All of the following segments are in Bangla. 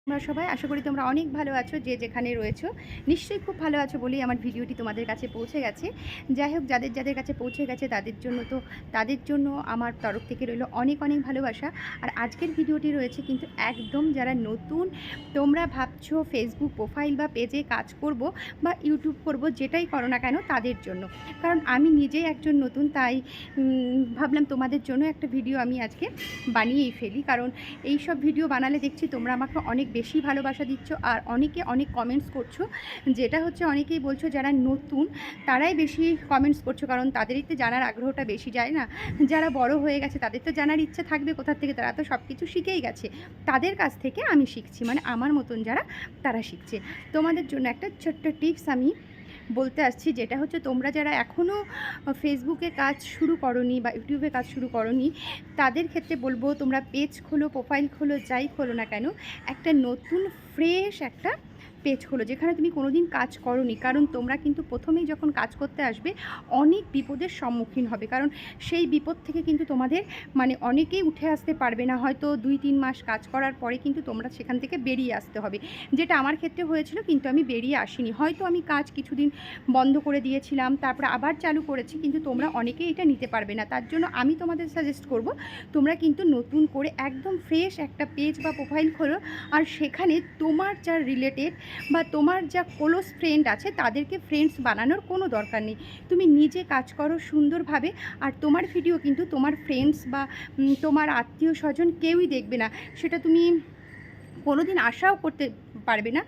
তোমরা সবাই আশা করি তোমরা অনেক ভালো আছো, যে যেখানে রয়েছো নিশ্চয়ই খুব ভালো আছো বলেই আমার ভিডিওটি তোমাদের কাছে পৌঁছে গেছে। যাই হোক, যাদের যাদের কাছে পৌঁছে গেছে তাদের জন্য আমার তরফ থেকে রইল অনেক অনেক ভালোবাসা। আর আজকের ভিডিওটি রয়েছে কিন্তু একদম যারা নতুন, তোমরা ভাবছো ফেসবুক প্রোফাইল বা পেজে কাজ করব বা ইউটিউব করব, যেটাই করো না কেন তাদের জন্য। কারণ আমি নিজেই একজন নতুন, তাই ভাবলাম তোমাদের জন্য একটা ভিডিও আমি আজকে বানিয়েই ফেলি। কারণ এই সব ভিডিও বানালে দেখছি তোমরা আমাকে অনেক বেশি ভালোবাসা দিচ্ছ আর অনেকে অনেক কমেন্টস করছো। যেটা হচ্ছে অনেকেই বলছো যারা নতুন তারাই বেশি কমেন্টস করছো, কারণ তাদেরই তো জানার আগ্রহটা বেশি, যায় না? যারা বড় হয়ে গেছে তাদের তো জানার ইচ্ছা থাকবে কোথা থেকে, তারা তো সব কিছু শিখেই গেছে। তাদের কাছ থেকে আমি শিখছি, মানে আমার মতন যারা তারা শিখছে। তোমাদের জন্য একটা ছোট্ট টিপস আমি বলতে আসছি, যেটা হচ্ছে তোমরা যারা এখনও ফেসবুকে কাজ শুরু করোনি বা ইউটিউবে কাজ শুরু করোনি, তাদের ক্ষেত্রে বলবো তোমরা পেজ খোলো, প্রোফাইল খোলো, যাই খোলো না কেন, একটা নতুন ফ্রেশ একটা পেজ খোলো যেখানে তুমি কোনো দিন কাজ করোনি। কারণ তোমরা কিন্তু প্রথমেই যখন কাজ করতে আসবে অনেক বিপদের সম্মুখীন হবে, কারণ সেই বিপদ থেকে কিন্তু তোমাদের মানে অনেকেই উঠে আসতে পারবে না। হয়তো 2-3 মাস কাজ করার পরে কিন্তু তোমরা সেখান থেকে বেরিয়ে আসতে হবে, যেটা আমার ক্ষেত্রে হয়েছিল। কিন্তু আমি বেরিয়ে আসিনি, হয়তো আমি কাজ কিছুদিন বন্ধ করে দিয়েছিলাম, তারপরে আবার চালু করেছি, কিন্তু তোমরা অনেকেই এটা নিতে পারবে না। তার জন্য আমি তোমাদের সাজেস্ট করব তোমরা কিন্তু নতুন করে একদম ফ্রেশ একটা পেজ বা প্রোফাইল খোলো। আর সেখানে তোমার যা রিলেটেড বা তোমার যা ক্লোজ ফ্রেন্ড আছে তাদেরকে ফ্রেন্ডস বানানোর কোনো দরকার নেই। তুমি নিজে কাজ করো সুন্দরভাবে, আর তোমার ভিডিও কিন্তু তোমার ফ্রেন্ডস বা তোমার আত্মীয় স্বজন কেউই দেখবে না। সেটা তুমি কোনো দিন আশাও করতে পারবে না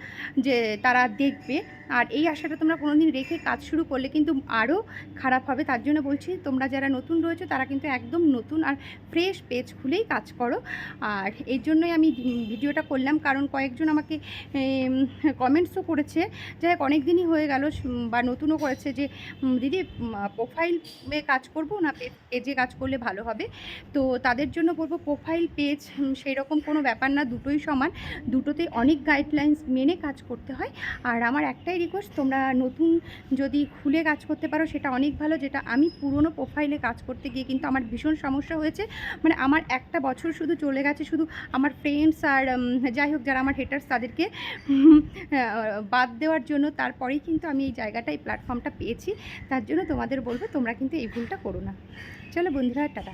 যে তারা দেখবে। আর এই আশাটা তোমরা কোনো দিন রেখে কাজ শুরু করলে কিন্তু আরও খারাপ হবে। তার জন্য বলছি তোমরা যারা নতুন রয়েছে তারা কিন্তু একদম নতুন আর ফ্রেশ পেজ খুলেই কাজ করো। আর এই জন্যই আমি ভিডিওটা করলাম, কারণ কয়েকজন আমাকে কমেন্টসও করেছে, যাই হোক অনেক দিনই হয়ে গেল, বা নতুনও করেছে যে দিদি প্রোফাইলে কাজ করব না পেজে কাজ করলে ভালো হবে। তো তাদের জন্য বলবো প্রোফাইল পেজ সেই রকম কোনো ব্যাপার না, দুটোই সমান। দুটোতেই অনেক গাইডলাইন্স মেনে কাজ করতে হয়। আর আমার একটাই রিকোয়েস্ট, তোমরা নতুন যদি খুলে কাজ করতে পারো সেটা অনেক ভালো। যেটা আমি পুরনো প্রোফাইলে কাজ করতে গিয়ে কিন্তু আমার ভীষণ সমস্যা হয়েছে, মানে আমার একটা বছর শুধু চলে গেছে শুধু আমার ফ্রেন্ডস আর যাই হোক যারা আমার হেটার্স তাদেরকে বাদ দেওয়ার জন্য। তারপরেই কিন্তু আমি এই জায়গাটা, এই প্ল্যাটফর্মটা পেয়েছি। তার জন্য তোমাদের বলবো তোমরা কিন্তু এই ভুলটা করো না। চলো বন্ধুরা, টাটা।